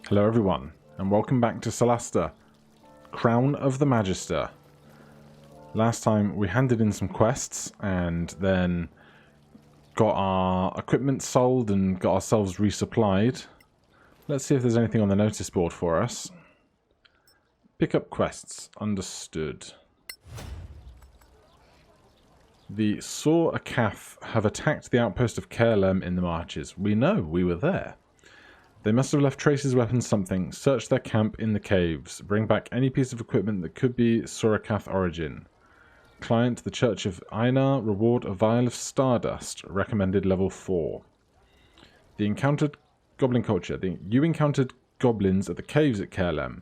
Hello everyone, and welcome back to SOLASTA Crown of the Magister. Last time we handed in some quests and then got our equipment sold and got ourselves resupplied. Let's see if there's anything on the notice board for us. Pick up quests. Understood. The SOLASTA have attacked the outpost of Caerlem in the marches. We know, we were there. They must have left traces, weapons, something. Search their camp in the caves. Bring back any piece of equipment that could be SOLASTA origin. Client, the Church of Einar. Reward, a vial of stardust. Recommended level 4. The encountered goblin culture. You encountered goblins at the caves at Caerlem.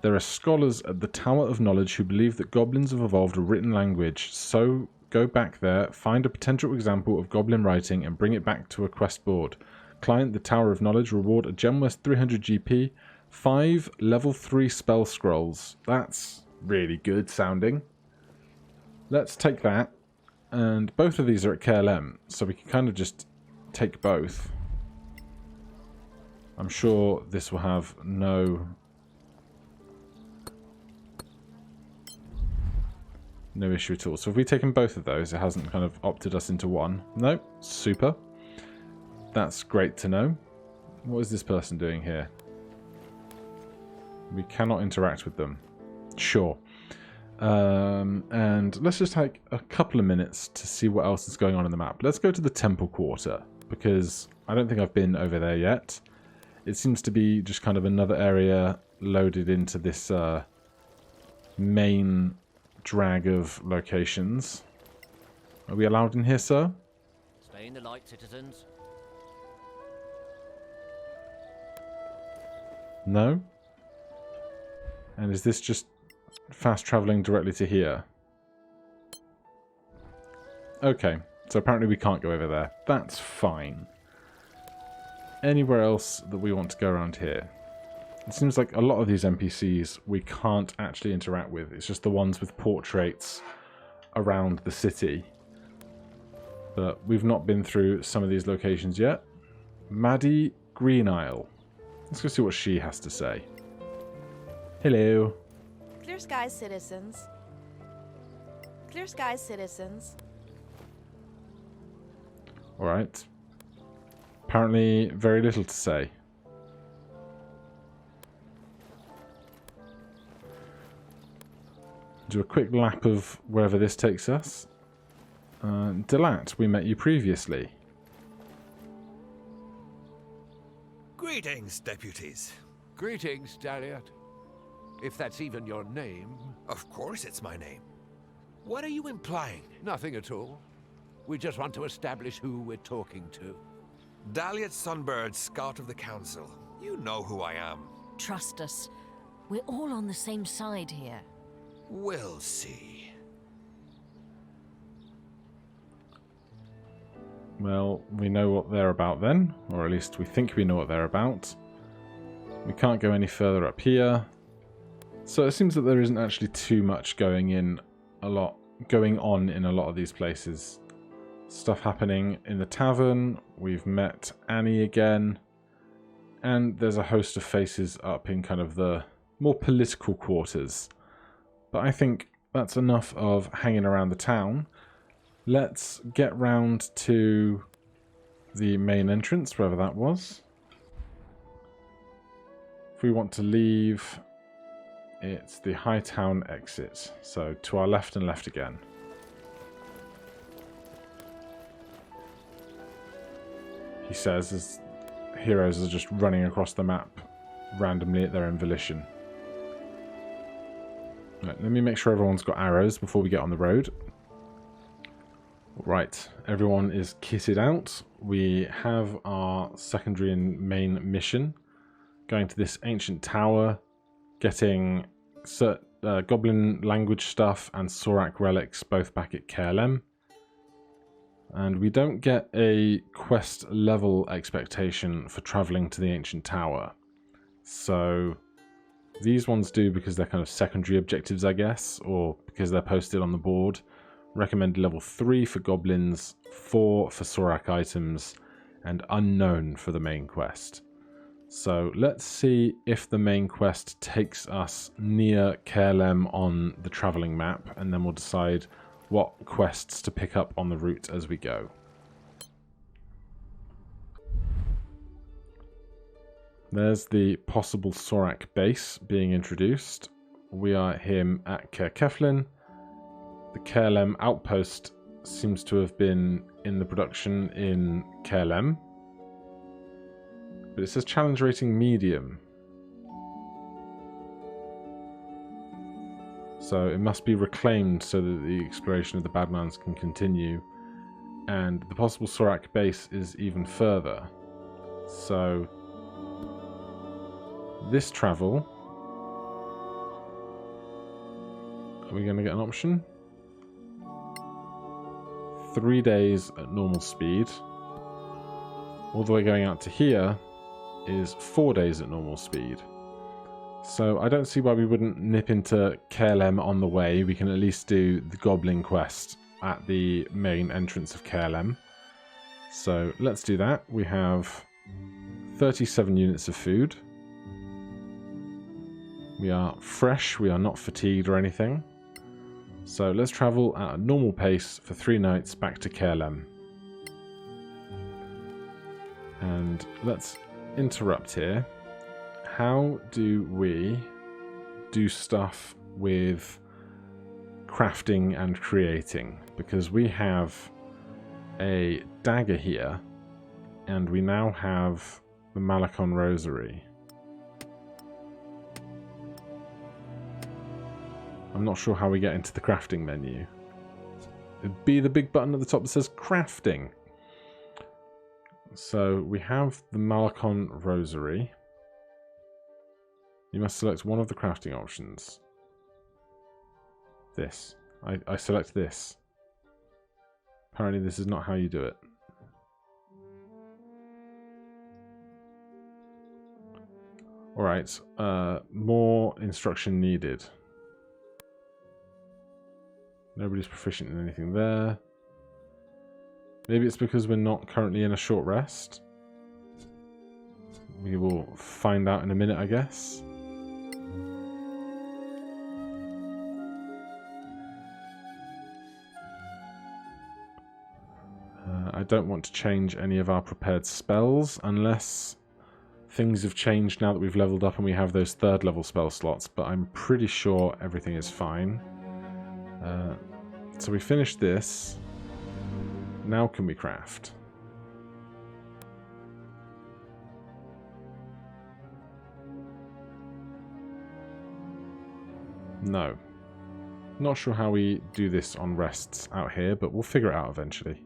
There are scholars at the Tower of Knowledge who believe that goblins have evolved a written language. So go back there, find a potential example of goblin writing, and bring it back to a quest board. Client, the Tower of Knowledge. Reward, a gem worth 300 GP. 5 level 3 spell scrolls. That's really good sounding. Let's take that. And both of these are at Caerlem, so we can kind of just take both. I'm sure this will have no issue at all. So if we've taken both of those, it hasn't kind of opted us into one. No, super. That's great to know. What is this person doing here? We cannot interact with them. Sure. And let's just take a couple of minutes to see what else is going on in the map. Let's go to the Temple Quarter, because I don't think I've been over there yet. It seems to be just kind of another area loaded into this main drag of locations. Are we allowed in here, sir? Stay in the light, citizens. No? And is this just fast traveling directly to here? Okay, so apparently we can't go over there. That's fine. Anywhere else that we want to go around here? It seems like a lot of these NPCs we can't actually interact with. It's just the ones with portraits around the city. But we've not been through some of these locations yet. Maddie Green Isle. Let's go see what she has to say. Hello. Clear skies, citizens. Clear skies, citizens. Alright. Apparently very little to say. Do a quick lap of wherever this takes us. Delat, we met you previously. Greetings, deputies. Greetings, Daliot. If that's even your name. Of course it's my name. What are you implying? Nothing at all. We just want to establish who we're talking to. Daliot Sunbird, Scout of the Council. You know who I am. Trust us. We're all on the same side here. We'll see. Well, we know what they're about then, or at least we think we know what they're about. We can't go any further up here. So it seems that there isn't actually too much going on in a lot of these places. Stuff happening in the tavern. We've met Annie again. And there's a host of faces up in kind of the more political quarters. But I think that's enough of hanging around the town. Let's get round to the main entrance, wherever that was. If we want to leave, it's the High Town exit. So to our left and left again. He says as heroes are just running across the map randomly at their own volition. Right, let me make sure everyone's got arrows before we get on the road. Right, everyone is kitted out. We have our secondary and main mission. Going to this ancient tower, getting goblin language stuff and SOLASTA relics both back at Caerlem. And we don't get a quest level expectation for travelling to the ancient tower. So these ones do because they're kind of secondary objectives, I guess, or because they're posted on the board. Recommended level 3 for goblins, 4 for SOLASTA items, and unknown for the main quest. So let's see if the main quest takes us near Caerlem on the travelling map, and then we'll decide what quests to pick up on the route as we go. There's the possible Sorak base being introduced. We are here at Caer Keflin. The Caerlem outpost seems to have been in the production in Caerlem. But it says challenge rating medium. So it must be reclaimed so that the exploration of the Badlands can continue. And the possible Sorak base is even further. So this travel, are we going to get an option? 3 days at normal speed. All the way going out to here is 4 days at normal speed. So I don't see why we wouldn't nip into Caerlem on the way. We can at least do the goblin quest at the main entrance of Caerlem. So let's do that. We have 37 units of food. We are fresh, we are not fatigued or anything. So let's travel at a normal pace for 3 nights back to Caerlem. And let's interrupt here. How do we do stuff with crafting and creating? Because we have a dagger here, and we now have the Malakon Rosary. I'm not sure how we get into the crafting menu. It'd be the big button at the top that says crafting. So we have the Malakon Rosary. You must select one of the crafting options. This. I select this. Apparently this is not how you do it. Alright, more instruction needed. Nobody's proficient in anything there. Maybe it's because we're not currently in a short rest. We will find out in a minute, I guess. I don't want to change any of our prepared spells unless things have changed now that we've leveled up and we have those 3rd level spell slots, but I'm pretty sure everything is fine. So we finished this. Now can we craft? No. Not sure how we do this on rests out here, but we'll figure it out eventually.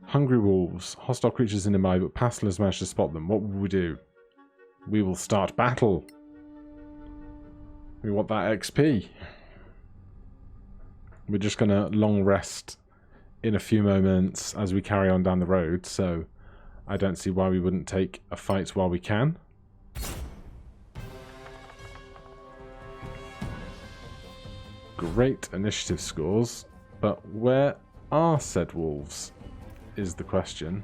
Hungry wolves. Hostile creatures in nearby, but Pastel has managed to spot them. What will we do? We will start battle. We want that XP. We're just going to long rest in a few moments as we carry on down the road, so I don't see why we wouldn't take a fight while we can. Great initiative scores, but where are said wolves is the question.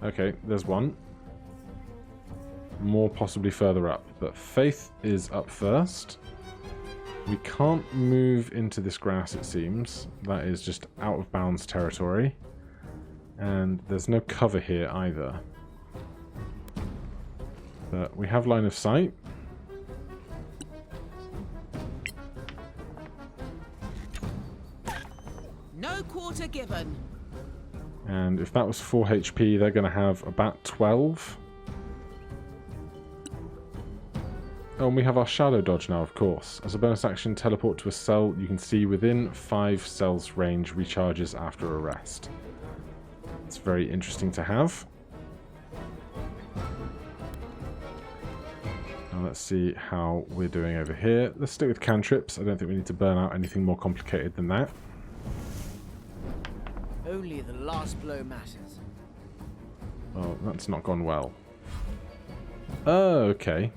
Okay, there's one. More possibly further up, but Faith is up first. We can't move into this grass, it seems. That is just out of bounds territory. And there's no cover here either. But we have line of sight. No quarter given. And if that was 4 HP, they're going to have about 12. Oh, and we have our shadow dodge now, of course. As a bonus action, teleport to a cell you can see within 5 cells range recharges after a rest. It's very interesting to have. Now let's see how we're doing over here. Let's stick with cantrips. I don't think we need to burn out anything more complicated than that. Only the last blow matters. Oh, that's not gone well. Oh, okay.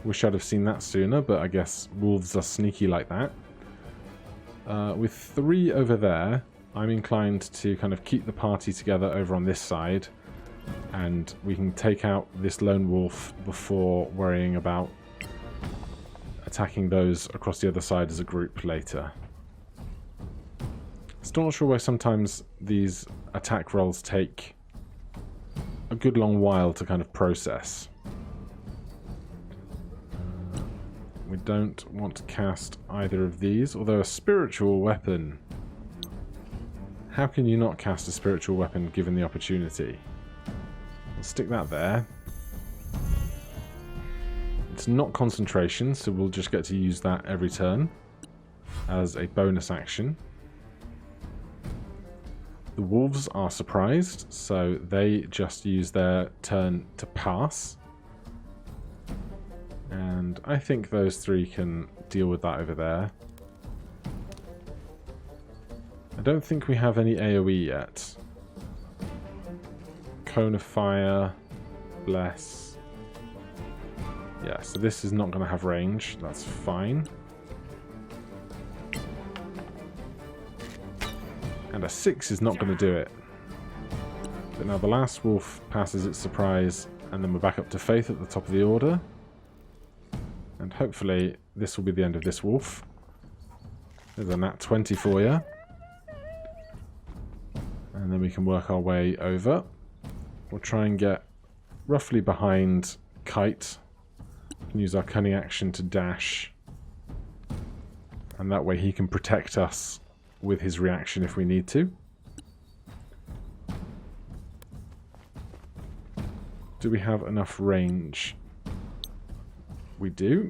Wish I'd have seen that sooner, but I guess wolves are sneaky like that. With 3 over there, I'm inclined to kind of keep the party together over on this side, and we can take out this lone wolf before worrying about attacking those across the other side as a group later. Still not sure why sometimes these attack rolls take a good long while to kind of process. We don't want to cast either of these, although a spiritual weapon. How can you not cast a spiritual weapon given the opportunity? We'll stick that there. It's not concentration, so we'll just get to use that every turn as a bonus action. The wolves are surprised, so they just use their turn to pass. And I think those 3 can deal with that over there. I don't think we have any AoE yet. Cone of Fire, Bless. Yeah, so this is not going to have range. That's fine. And a 6 is not going to do it. But now the last wolf passes its surprise, and then we're back up to Faith at the top of the order. And hopefully this will be the end of this wolf. There's a nat 20 for you. And then we can work our way over. We'll try and get roughly behind Kite. We can use our cunning action to dash. And that way he can protect us with his reaction if we need to. Do we have enough range? We do.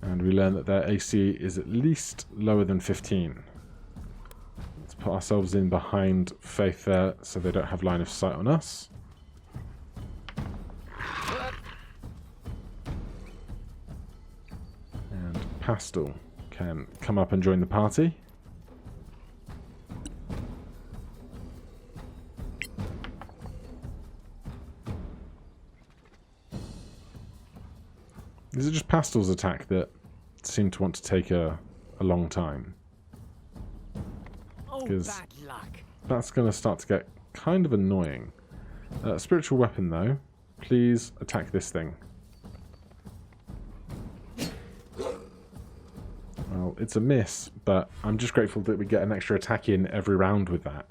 And we learn that their AC is at least lower than 15. Let's put ourselves in behind Faith there so they don't have line of sight on us. And Pastel can come up and join the party. Is it just Pastel's attack that seemed to want to take a long time? Because bad luck. that's going to start to get kind of annoying. Spiritual weapon, though. Please attack this thing. Well, it's a miss, but I'm just grateful that we get an extra attack in every round with that.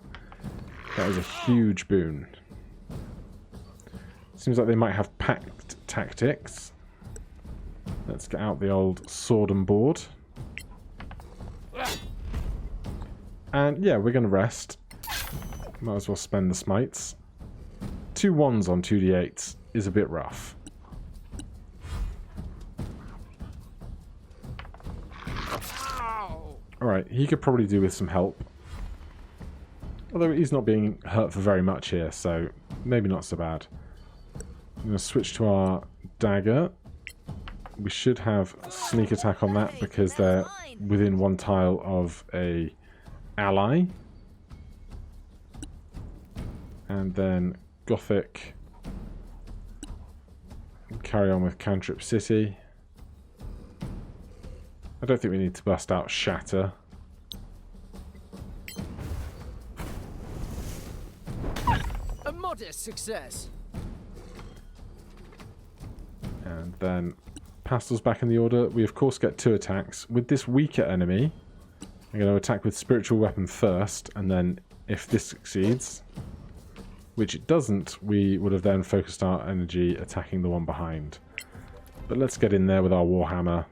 That is a huge boon. Seems like they might have packed tactics. Let's get out the old sword and board. And yeah, we're going to rest. Might as well spend the smites. 2 1s on 2d8s is a bit rough. Alright, he could probably do with some help. Although he's not being hurt for very much here, so maybe not so bad. I'm going to switch to our dagger. We should have sneak attack on that because they're within 1 tile of a ally. And then Gothic. Carry on with Cantrip City. I don't think we need to bust out Shatter. A modest success. And then Pastel's back in the order. We of course get 2 attacks. With this weaker enemy, I'm going to attack with Spiritual Weapon first, and then if this succeeds, which it doesn't, we would have then focused our energy attacking the one behind. But let's get in there with our Warhammer.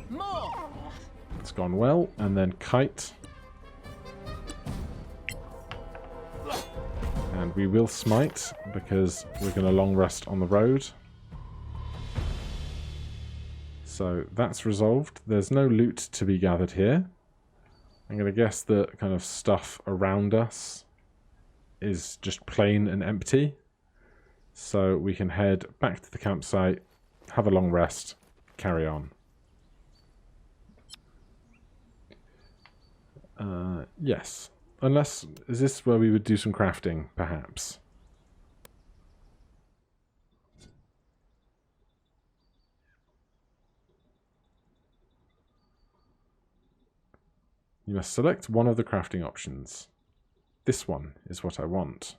More. It's gone well. And then Kite. And we will smite because we're going to long rest on the road. So that's resolved. There's no loot to be gathered here. I'm going to guess that kind of stuff around us is just plain and empty. So we can head back to the campsite, have a long rest, carry on. Yes. Unless, is this where we would do some crafting, perhaps? You must select one of the crafting options. This one is what I want.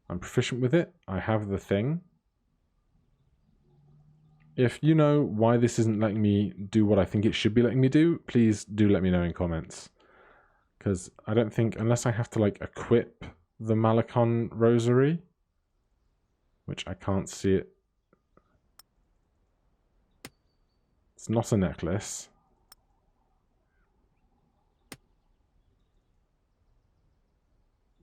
I'm proficient with it. I have the thing. If you know why this isn't letting me do what I think it should be letting me do, please do let me know in comments. Because I don't think, unless I have to like equip the Malakon Rosary, which I can't see it. It's not a necklace.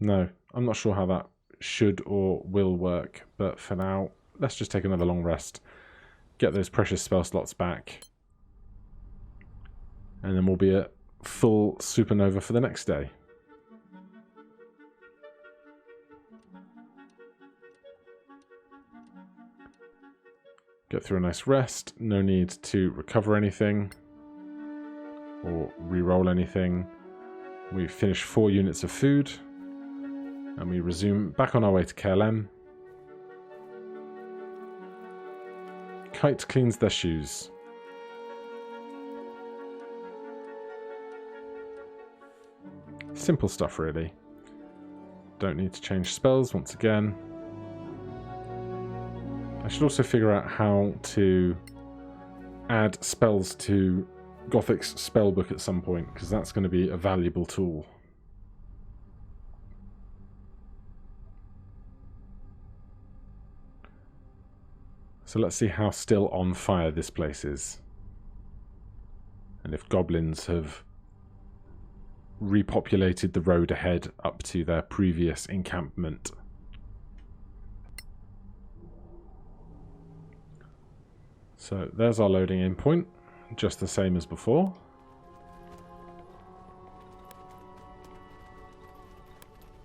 No, I'm not sure how that should or will work, but for now, let's just take another long rest. Get those precious spell slots back. And then we'll be at full supernova for the next day. Get through a nice rest. No need to recover anything. Or re-roll anything. We've finished 4 units of food. And we resume back on our way to KLM. Kite cleans their shoes. Simple stuff, really. Don't need to change spells once again. I should also figure out how to add spells to Gothic's spellbook at some point, because that's going to be a valuable tool. So let's see how still on fire this place is. And if goblins have repopulated the road ahead up to their previous encampment. So there's our loading in point, just the same as before.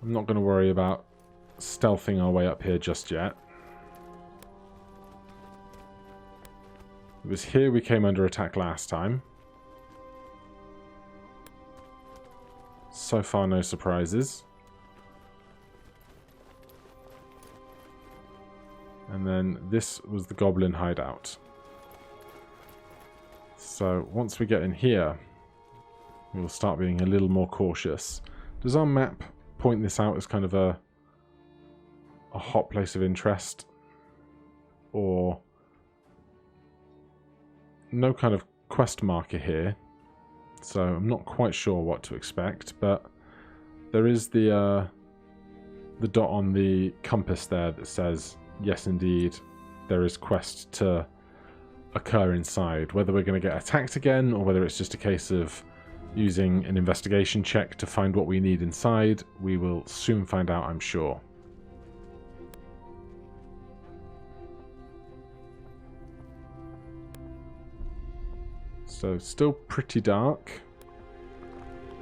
I'm not going to worry about stealthing our way up here just yet. It was here we came under attack last time. So far, no surprises. And then this was the goblin hideout. So once we get in here, we will start being a little more cautious. Does our map point this out as kind of a hot place of interest? Or no kind of quest marker here, so I'm not quite sure what to expect, but there is the dot on the compass there that says, yes indeed, there is quest to occur inside. Whether we're going to get attacked again, or whether it's just a case of using an investigation check to find what we need inside, we will soon find out, I'm sure. So still pretty dark.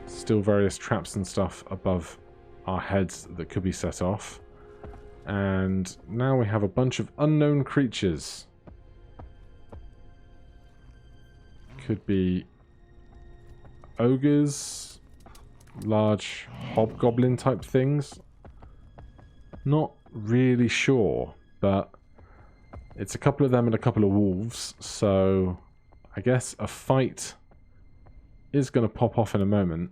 Still various traps and stuff above our heads that could be set off. And now we have a bunch of unknown creatures. Could be ogres, large hobgoblin type things. Not really sure, but it's a couple of them and a couple of wolves, so I guess a fight is going to pop off in a moment.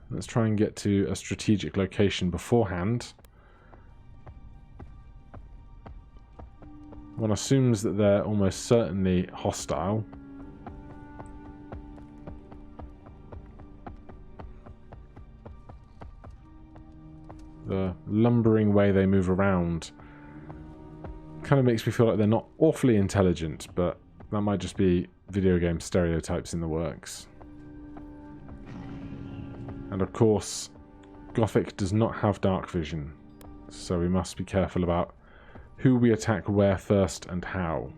Let's try and get to a strategic location beforehand. One assumes that they're almost certainly hostile. The lumbering way they move around kind of makes me feel like they're not awfully intelligent, but that might just be video game stereotypes in the works. And of course, Gothic does not have dark vision, so we must be careful about who we attack where first and how.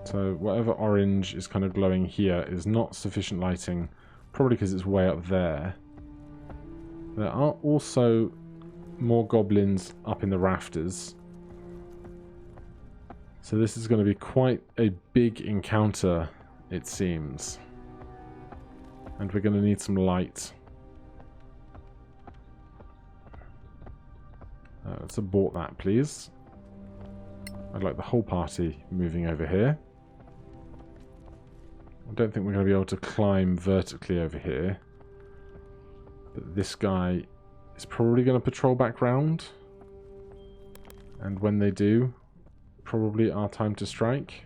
So whatever orange is kind of glowing here is not sufficient lighting, probably because it's way up there. There are also more goblins up in the rafters. So this is going to be quite a big encounter, it seems. And we're going to need some light. Let's abort that, please. I'd like the whole party moving over here. I don't think we're going to be able to climb vertically over here. But this guy is probably going to patrol back round. And when they do, probably our time to strike.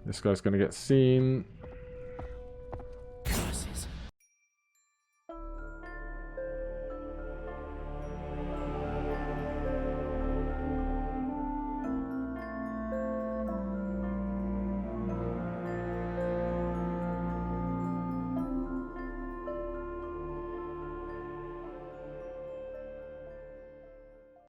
This guy's going to get seen.